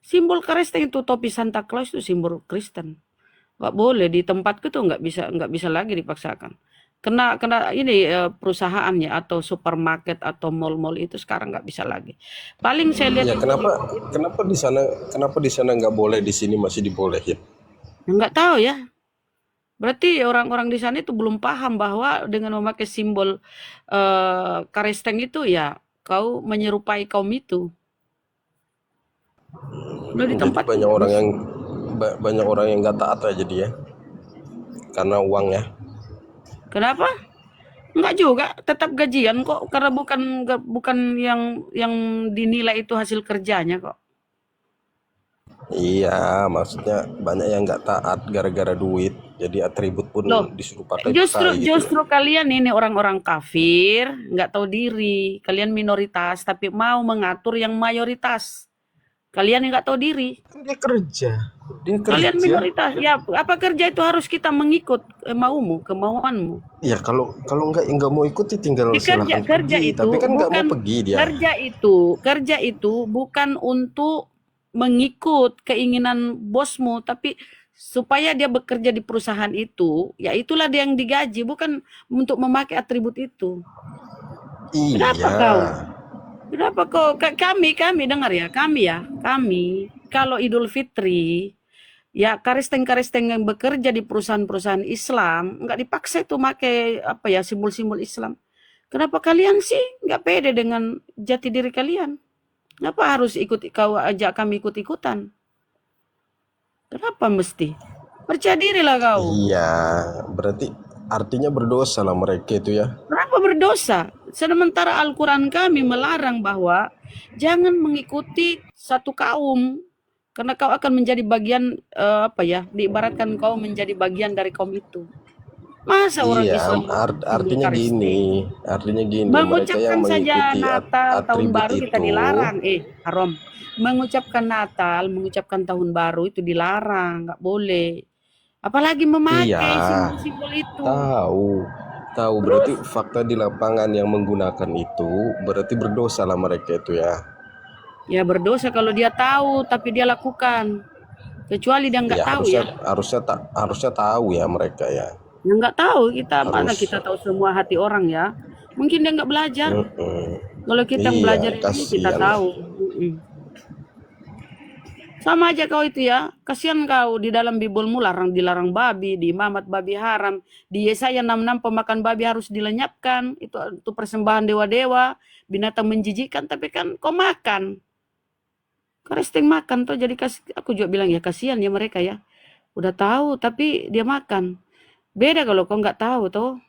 Simbol karesteng itu topi Santa Claus itu simbol Kristen. Nggak boleh, di tempatku tuh nggak bisa lagi dipaksakan. Kena ini perusahaannya atau supermarket atau mall-mall itu sekarang nggak bisa lagi. Paling saya lihat. Ya, kenapa di sana nggak boleh, di sini masih dibolehin? Nggak tahu ya. Berarti orang-orang di sana itu belum paham bahwa dengan memakai simbol karesteng itu ya kau menyerupai kaum itu. Jadi banyak orang yang nggak taat aja dia karena uang ya. Kenapa? Enggak juga, tetap gajian kok, karena bukan yang dinilai itu hasil kerjanya kok. Iya, maksudnya banyak yang nggak taat gara-gara duit. Jadi atribut pun Loh, disuruh pakai justru gitu. justru kalian ini orang-orang kafir, nggak tahu diri. Kalian minoritas, tapi mau mengatur yang mayoritas. Kalian yang nggak tahu diri. Kan dia kerja. Kalian minoritas. Ya, apa kerja itu harus kita mengikut maumu, kemauanmu. Ya kalau kalau nggak mau ikut ya tinggal Di kerja silahkan kerja pergi. itu Tapi kan nggak mau bukan pergi dia. kerja itu bukan untuk mengikut keinginan bosmu, tapi supaya dia bekerja di perusahaan itu, ya itulah dia yang digaji, bukan untuk memakai atribut itu. Kenapa kau? Iya. Kenapa kau? Kami dengar ya, kami kalau Idul Fitri, ya karisteng-karisteng yang bekerja di perusahaan-perusahaan Islam nggak dipaksa itu pakai apa ya simbol-simbol Islam. Kenapa kalian sih nggak pede dengan jati diri kalian? Kenapa harus kau ajak kami ikut-ikutan? Kenapa mesti? Percaya dirilah kau. Iya, berarti artinya berdosa lah mereka itu ya. Kenapa berdosa? Sementara Al-Quran kami melarang bahwa jangan mengikuti satu kaum. Karena kau akan menjadi bagian, diibaratkan kau menjadi bagian dari kaum itu. Masa orang Iya, Islam artinya gini, mereka mengucapkan yang saja mengikuti Natal, tahun atribut baru kita itu. dilarang. Haram. Mengucapkan Natal, mengucapkan tahun baru itu dilarang, nggak boleh. Apalagi memakai Iya, simbol-simbol itu. tahu berarti fakta di lapangan yang menggunakan itu berarti berdosa lah mereka itu ya. Ya berdosa kalau dia tahu, tapi dia lakukan. Kecuali dia nggak Ya tahu harusnya ya. harusnya tahu ya mereka ya. Ya nggak tahu kita, mana Harus. kita tahu semua hati orang ya. Mungkin dia nggak belajar. Kalau kita Iya, belajar ini kita kasihan. tahu. Sama aja kau itu ya. Kasihan kau di dalam Bibelmu dilarang babi, di Imamat babi haram, di Yesaya 66 pemakan babi harus dilenyapkan. Itu persembahan dewa-dewa, binatang menjijikkan, tapi kan kau makan. Karisteng makan tuh, jadi aku juga bilang ya kasihan ya mereka ya. Udah tahu tapi dia makan. Beda kalau kau nggak tahu tuh.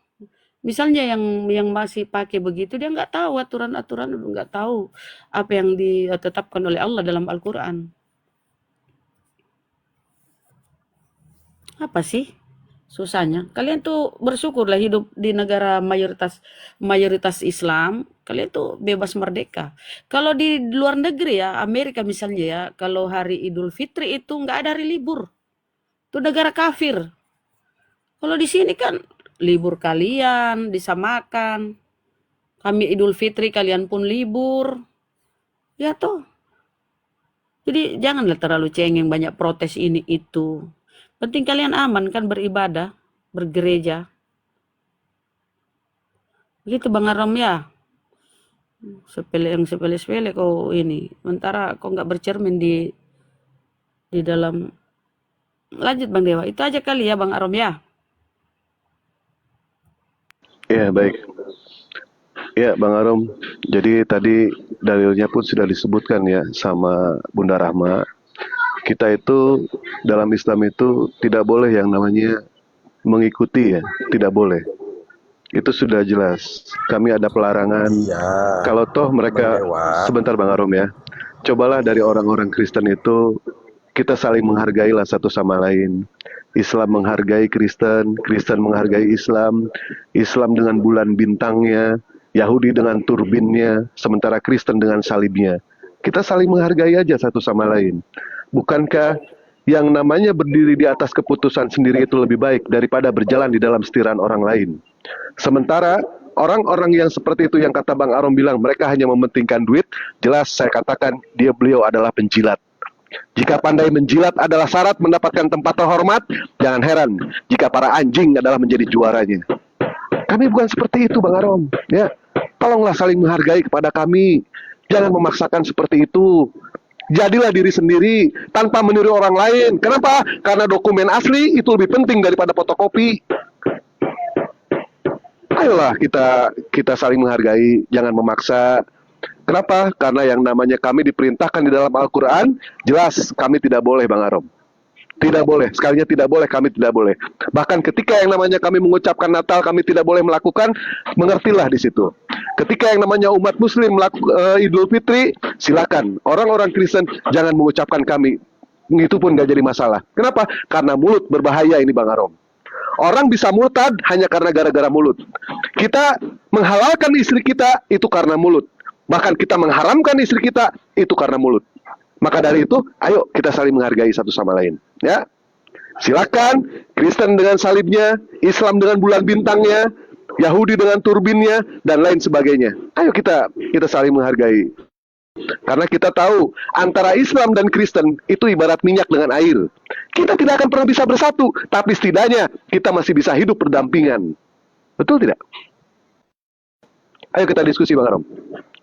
Misalnya yang masih pakai begitu dia nggak tahu aturan-aturan, nggak tahu apa yang ditetapkan oleh Allah dalam Al-Quran. Apa sih susahnya? Kalian tuh bersyukurlah hidup di negara mayoritas Islam. Kalian tuh bebas merdeka. Kalau di luar negeri ya, Amerika misalnya ya, kalau hari Idul Fitri itu nggak ada hari libur. Itu negara kafir. Kalau di sini kan libur kalian disamakan. Kami Idul Fitri kalian pun libur. Ya toh. Jadi janganlah terlalu cengeng banyak protes ini itu. Penting kalian aman kan beribadah, bergereja. Begitu Bang Aram ya. Sepele kau ini. Sementara kau nggak bercermin di dalam. Lanjut Bang Dewa. Itu aja kali ya Bang Aram ya. Ya, baik. Ya, Bang Arom. Jadi tadi dalilnya pun sudah disebutkan ya sama Bunda Rahma. Kita itu dalam Islam itu tidak boleh yang namanya mengikuti ya, tidak boleh. Itu sudah jelas. Kami ada pelarangan. Iya. Kalau toh mereka, Bang Dewa. sebentar Bang Arom ya. Cobalah dari orang-orang Kristen itu kita saling menghargailah satu sama lain. Islam menghargai Kristen, Kristen menghargai Islam, Islam dengan bulan bintangnya, Yahudi dengan turbinnya, sementara Kristen dengan salibnya. Kita saling menghargai aja satu sama lain. Bukankah yang namanya berdiri di atas keputusan sendiri itu lebih baik daripada berjalan di dalam setiran orang lain? Sementara orang-orang yang seperti itu yang kata Bang Arom bilang mereka hanya mementingkan duit, jelas saya katakan beliau adalah penjilat. Jika pandai menjilat adalah syarat mendapatkan tempat terhormat, jangan heran jika para anjing adalah menjadi juaranya. Kami bukan seperti itu Bang Arom, ya. Tolonglah saling menghargai kepada kami. Jangan memaksakan seperti itu. Jadilah diri sendiri tanpa meniru orang lain. Kenapa? Karena dokumen asli itu lebih penting daripada fotokopi. Ayolah kita saling menghargai, jangan memaksa. Kenapa? Karena yang namanya kami diperintahkan di dalam Al-Quran, jelas kami tidak boleh Bang Arom. Tidak boleh, sekalinya tidak boleh, kami tidak boleh. Bahkan ketika yang namanya kami mengucapkan Natal, kami tidak boleh melakukan, mengertilah di situ. Ketika yang namanya umat muslim Idul Fitri, silakan. Orang-orang Kristen jangan mengucapkan kami. itu pun nggak jadi masalah. Kenapa? Karena mulut berbahaya ini Bang Arom. Orang bisa murtad hanya karena gara-gara mulut. Kita menghalalkan istri kita itu karena mulut. Bahkan kita mengharamkan istri kita itu karena mulut. Maka dari itu, ayo kita saling menghargai satu sama lain. Ya, silakan Kristen dengan salibnya, Islam dengan bulan bintangnya, Yahudi dengan turbinnya, dan lain sebagainya. Ayo kita saling menghargai. Karena kita tahu antara Islam dan Kristen itu ibarat minyak dengan air. Kita tidak akan pernah bisa bersatu, tapi setidaknya kita masih bisa hidup berdampingan. Betul tidak? Ayo kita diskusi Bang Arom.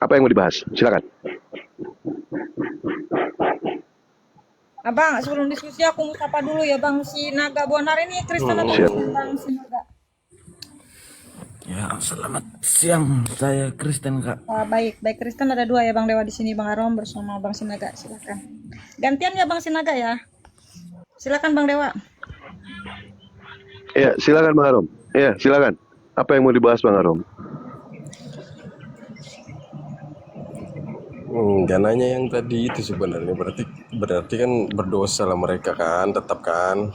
Apa yang mau dibahas? Silakan. Abang, sebelum diskusi aku mau sapa dulu ya Bang, si Naga Bonar ini Kristen atau siap. Muslim Bang si Naga? Ya, selamat siang. Saya Kristen, Kak. Baik Kristen ada dua ya Bang Dewa di sini, Bang Arom bersama Bang Sinaga, silakan. Gantian ya Bang Sinaga ya. Silakan Bang Dewa. Ya, silakan Bang Arom. Ya, silakan. Apa yang mau dibahas Bang Arom? Nggak nanya yang tadi itu sebenarnya, berarti kan berdosa lah mereka kan, tetap kan.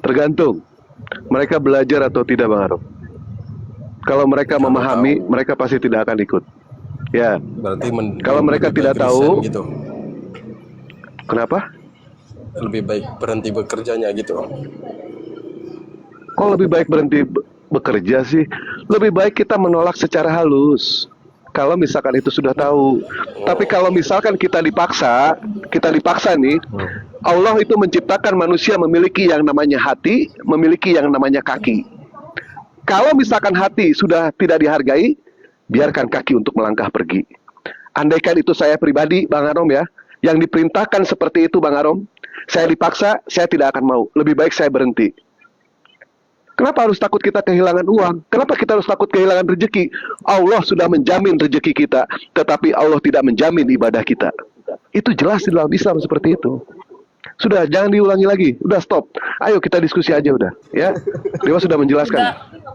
Tergantung. Mereka belajar atau tidak Bang Arom. Kalau mereka memahami, mereka pasti tidak akan ikut. Ya. Berarti Kalau mereka lebih tidak baik tahu, resign gitu. kenapa? Lebih baik berhenti bekerjanya gitu. Kok lebih baik berhenti bekerja sih? Lebih baik kita menolak secara halus. Kalau misalkan itu sudah tahu. Tapi kalau misalkan kita dipaksa nih, Allah itu menciptakan manusia memiliki yang namanya hati, memiliki yang namanya kaki. Kalau misalkan hati sudah tidak dihargai, biarkan kaki untuk melangkah pergi. Andaikan itu saya pribadi, Bang Arom ya, yang diperintahkan seperti itu Bang Arom, saya dipaksa, saya tidak akan mau. Lebih baik saya berhenti. Kenapa harus takut kita kehilangan uang? Kenapa kita harus takut kehilangan rezeki? Allah sudah menjamin rezeki kita, tetapi Allah tidak menjamin ibadah kita. Itu jelas di dalam Islam seperti itu. Sudah, jangan diulangi lagi. Udah stop. Ayo kita diskusi aja udah, ya. Dewa sudah menjelaskan.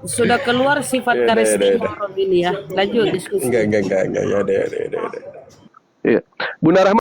Sudah keluar sifat karismatik Arom ini ya. Lanjut diskusi. Enggak, ya, ada. Iya. Bunda Rahma